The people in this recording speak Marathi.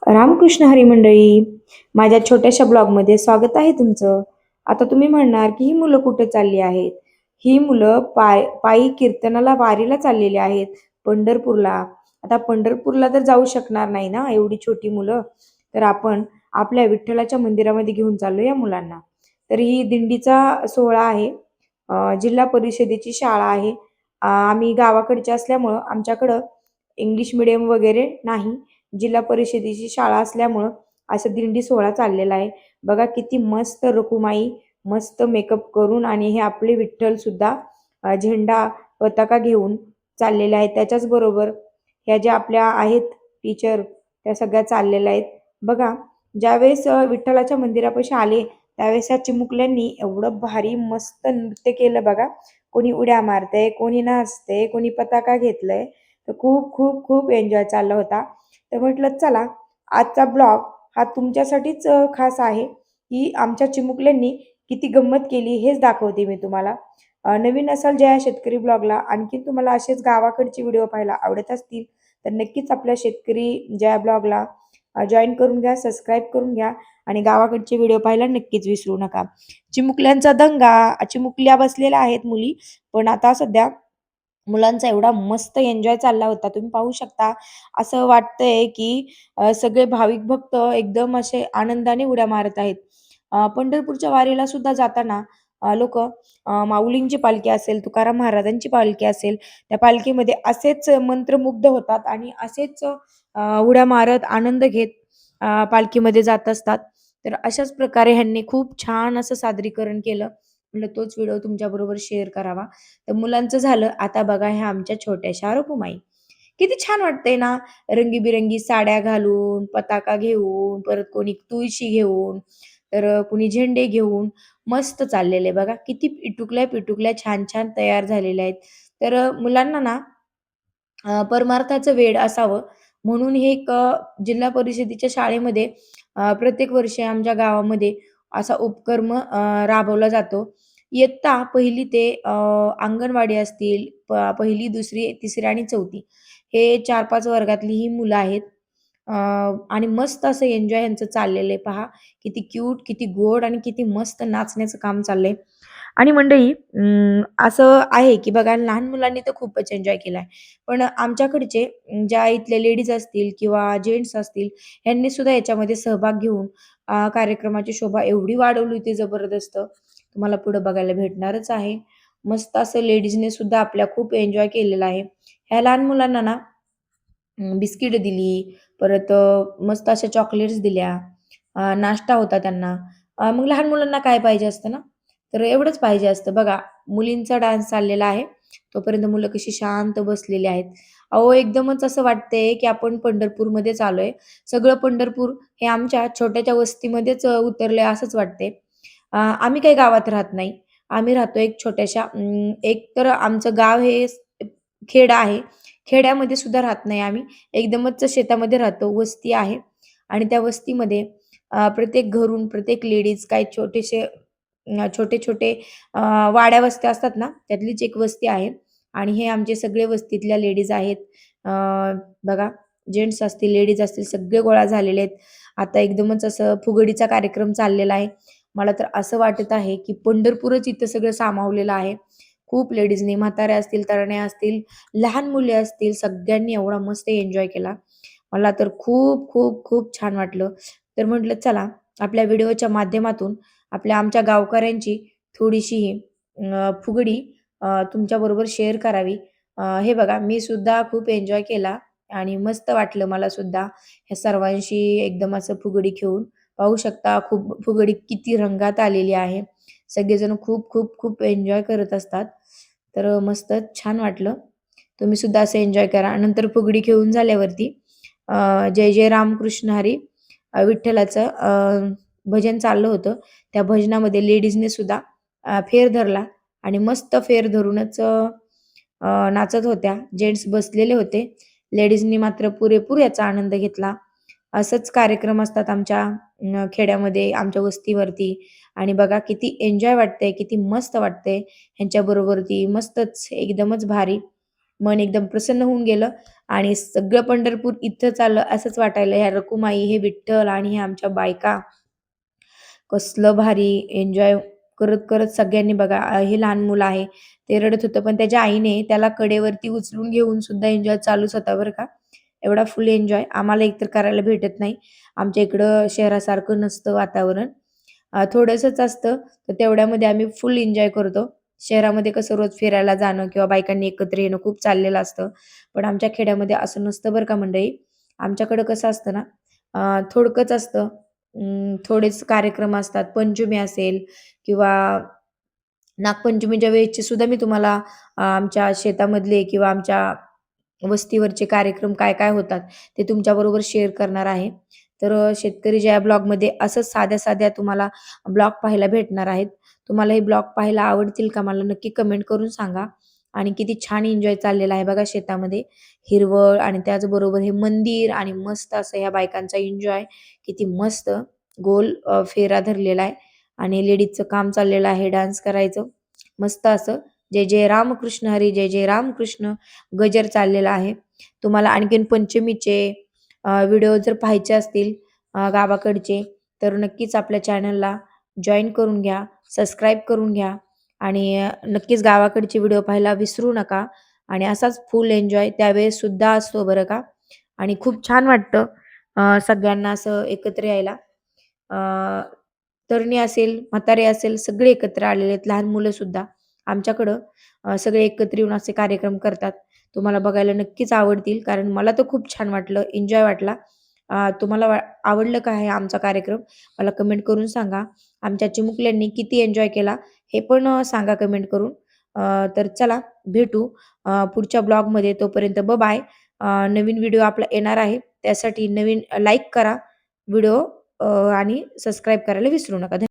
रामकृष्ण हरी मंडळी, माझ्या छोट्याशा ब्लॉगमध्ये स्वागत आहे तुमचं. आता तुम्ही म्हणणार की ही मुलं कुठे चालली आहेत? ही मुलं पायी कीर्तनाला वारीला चाललेली आहेत पंढरपूरला. आता पंढरपूरला तर जाऊ शकणार नाही ना एवढी छोटी मुलं. तर आपण आपल्या विठ्ठलाच्या मंदिरामध्ये घेऊन चाललो या मुलांना. तर ही दिंडीचा सोहळा आहे. जिल्हा परिषदेची शाळा आहे. आम्ही गावाकडचे असल्यामुळं आमच्याकडं इंग्लिश मिडियम वगैरे नाही. जिल्हा परिषदेची शाळा असल्यामुळं असा दिंडी सोहळा चाललेला आहे. बघा किती मस्त रखुमाई मस्त मेकअप करून आणि हे आपले विठ्ठल सुद्धा झेंडा पताका घेऊन चाललेले आहेत. त्याच्याच बरोबर ह्या ज्या आपल्या आहेत टीचर त्या सगळ्या चाललेल्या आहेत. बघा ज्यावेळेस विठ्ठलाच्या मंदिरापाशी आले त्यावेळेस या चिमुकल्यांनी एवढं भारी मस्त नृत्य केलं बघा. कोणी उड्या मारतंय, कोणी नाचतंय, कोणी पताका घेतलंय. तर खूप खूप खूप एन्जॉय चालला होता. तर म्हटलं चला आजचा ब्लॉग हा तुमच्यासाठीच खास आहे, की आमच्या चिमुकल्यांनी किती गंमत केली हेच दाखवते मी तुम्हाला. नवीन असाल ज्या शेतकरी ब्लॉगला आणखीन तुम्हाला असेच गावाकडचे व्हिडिओ पाहायला आवडत असतील तर नक्कीच आपल्या शेतकरी जया ब्लॉगला जॉईन करून घ्या, सबस्क्राईब करून घ्या आणि गावाकडचे व्हिडिओ पाहायला नक्कीच विसरू नका. चिमुकल्यांचा दंगा, चिमुकल्या बसलेल्या आहेत मुली, पण आता सध्या मुलांचा एवढा मस्त एन्जॉय चालला होता. तुम्ही पाहू शकता. असं वाटतंय की सगळे भाविक भक्त एकदम असे आनंदाने उड्या मारत आहेत. पंढरपूरच्या वारीला सुद्धा जाताना लोकं माऊलींची पालखी असेल, तुकाराम महाराजांची पालखी असेल, त्या पालखीमध्ये असेच मंत्रमुग्ध होतात आणि असेच उड्या मारत, आनंद घेत पालखीमध्ये जात असतात. तर अशाच प्रकारे ह्यांनी खूप छान असं सादरीकरण केलं. म्हटलं तोच व्हिडिओ तुमच्याबरोबर शेअर करावा. तर मुलांचं झालं. आता बघा ह्या आमच्या छोट्याशा रुकुमाई. किती छान वाटतंय ना, रंगीबिरंगी साड्या घालून, पताका घेऊन, परत कोणी तुळशी घेऊन, तर कुणी झेंडे घेऊन मस्त चाललेले बघा. किती पिटुकल्या छान-छान तयार झालेल्या आहेत. तर मुलांना ना परमार्थाचं वेड असावं म्हणून हे एक जिल्हा परिषदेच्या शाळेमध्ये प्रत्येक वर्षी आमच्या गावामध्ये असा उपक्रम राबवला जातो. इयत्ता 1ली ते अंगणवाडी असतील, 1ली, 2री, 3री आणि 4थी हे 4-5 वर्गातली ही मुलं आहेत. अ, आणि मस्त असं एन्जॉय ह्यांचं चाललेलं आहे पहा. किती क्यूट, किती गोड आणि किती मस्त नाचण्याचं काम चाललंय. आणि मंडळी असं आहे की बघा लहान मुलांनी तर खूपच एन्जॉय केलाय. पण आमच्याकडचे ज्या इथल्या लेडीज असतील किंवा जेंट्स असतील, ह्यांनी सुद्धा याच्यामध्ये सहभाग घेऊन कार्यक्रमाची शोभा एवढी वाढवली होती जबरदस्त. तुम्हाला पुढे बघायला भेटणारच आहे. मस्त असं लेडीजने सुद्धा आपल्या खूप एन्जॉय केलेला आहे. ह्या लहान मुलांना ना बिस्किट दिली, परत मस्त अशा चॉकलेट्स दिल्या, नाश्ता होता त्यांना. मग लहान मुलांना काय पाहिजे असतं ना, तर एवढंच पाहिजे असतं. बघा मुलींचा डान्स चाललेला आहे, तोपर्यंत मुलं कशी शांत बसलेली आहेत. अहो, एकदमच असं वाटतंय, की आपण पंढरपूरमध्येच आलोय. सगळं पंढरपूर हे आमच्या छोट्याच्या वस्तीमध्येच उतरलंय असंच वाटतंय. आम्ही काही गावात राहत नाही. आम्ही राहतो एक छोट्याशा एक तर आमचं गाव हे खेड आहे. खेड्यामध्ये सुद्धा राहत नाही आम्ही. एकदमच शेतामध्ये राहतो. वस्ती आहे आणि त्या वस्तीमध्ये प्रत्येक घरून प्रत्येक लेडीज काही छोटे-छोटे वाड्या वस्त्या असतात ना, त्यातलीच एक वस्ती आहे आणि हे आमचे सगळे वस्तीतल्या लेडीज आहेत. अ, बघा जेंट्स असतील, लेडीज असतील सगळे गोळा झालेले आहेत. आता एकदमच असं फुगडीचा कार्यक्रम चाललेला आहे. मला तर असं वाटत आहे, की पंढरपूरच इथं सगळं सामावलेलं आहे. खूप लेडीजनी म्हाताऱ्या असतील, तरण्या असतील, लहान मुले असतील, सगळ्यांनी एवढा मस्त एन्जॉय केला. मला तर खूप, खूप, खूप छान वाटलं. तर म्हटलं चला आपल्या व्हिडिओच्या माध्यमातून आमच्या गावकऱ्यांची थोडीशी ही फुगडी तुमच्याबरोबर शेअर करावी. हे बघा मी सुद्धा खूप एन्जॉय केला आणि मस्त वाटलं मला सुद्धा ह्या सर्वांशी एकदम असं फुगडी खेळून. पाहू शकता खूप फुगडी किती रंगात आलेली आहे. सगळेजण खूप, खूप, खूप एन्जॉय करत असतात. तर मस्त छान वाटलं. तुम्ही सुद्धा असं एन्जॉय करा. नंतर फुगडी खेळून झाल्यावरती जय जय रामकृष्ण हरी विठ्ठलाचं भजन चाललं होतं. त्या भजनामध्ये लेडीजने सुद्धा फेर धरला आणि मस्त फेर धरूनच नाचत होत्या. जेंट्स बसलेले होते. लेडीजनी मात्र पुरेपूर याचा आनंद घेतला. असंच कार्यक्रम असतात आमच्या खेड्यामध्ये, आमच्या वस्तीवरती आणि बघा किती एन्जॉय वाटतंय, किती मस्त वाटतंय ह्यांच्याबरोबरती. मस्तच एकदमच भारी. मन एकदम प्रसन्न होऊन गेलं आणि सगळं पंढरपूर इथंच आलं असंच वाटायला. ह्या रखुमाई, हे विठ्ठल आणि ह्या आमच्या बायका कसलं भारी एन्जॉय करत सगळ्यांनी बघा हे लहान मुलं आहे ते रडत होतं, पण त्याच्या आईने त्याला कडेवरती उचलून घेऊन सुद्धा एन्जॉय चालूच होता बरं का. एवढा फुल एन्जॉय आम्हाला एकतर करायला भेटत नाही. आमच्या इकडं शहरासारखं नसतं वातावरण. थोडंसंच असतं, तर तेवढ्यामध्ये आम्ही फुल एन्जॉय करतो. शहरामध्ये कसं रोज फिरायला जाणं किंवा बायकांनी एकत्र येणं खूप चाललेलं असतं. पण आमच्या खेड्यामध्ये असं नसतं बरं का मंडळी. आमच्याकडं कसं असतं ना, थोडकंच असतं. थोडेच कार्यक्रम असतात. पंचमी असेल किंवा नागपंचमीच्या वेळेसचे सुद्धा मी तुम्हाला आमच्या शेतामधले किंवा आमच्या वस्तीवरचे कार्यक्रम काय-काय होतात, ते तुमच्याबरोबर शेअर करणार आहे. तर शेतकरी जया ब्लॉगमध्ये असंच साध्या-साध्या तुम्हाला ब्लॉग पाहायला भेटणार आहेत. तुम्हाला हे ब्लॉग पाहायला आवडतील का? मला नक्की कमेंट करून सांगा. आणि किती छान एन्जॉय चाललेला आहे बघा शेतामध्ये. हिरवळ आणि त्याचबरोबर हे मंदिर आणि मस्त असं ह्या बायकांचा एन्जॉय. किती मस्त गोल फेरा धरलेला आहे आणि लेडीजचं काम चाललेलं आहे डान्स करायचं. मस्त असं जय जय रामकृष्ण हरी, जय जय रामकृष्ण गजर चाललेला आहे. तुम्हाला आणखीन पंचमीचे व्हिडिओ जर पाहायचे असतील गावाकडचे, तर नक्कीच आपल्या चॅनलला जॉइन करून घ्या, सबस्क्राईब करून घ्या आणि नक्कीच गावाकडचे व्हिडिओ पाहायला विसरू नका आणि असाच फुल एन्जॉय त्यावेळेस सुद्धा असतो बरं का आणि खूप छान वाटतं सगळ्यांना असं एकत्र यायला. तरणी असेल, म्हातारे असेल, सगळे एकत्र आलेले आहेत, लहान मुलंसुद्धा. आमच्याकडं सगळे एकत्र येऊन असे कार्यक्रम करतात. तुम्हाला बघायला नक्कीच आवडतील, कारण मला तर खूप छान वाटलं, एन्जॉय वाटला. तुम्हाला आवडलं का हे आमचा कार्यक्रम? मला कमेंट करून सांगा. आमच्या चिमुकल्यांनी किती एन्जॉय केला हे पण सांगा कमेंट करून. तर चला भेटू पुढच्या ब्लॉगमध्ये. तोपर्यंत बाय. नवीन व्हिडिओ आपला येणार आहे. त्यासाठी नवीन लाईक करा व्हिडिओ आणि सबस्क्राईब करायला विसरू नका.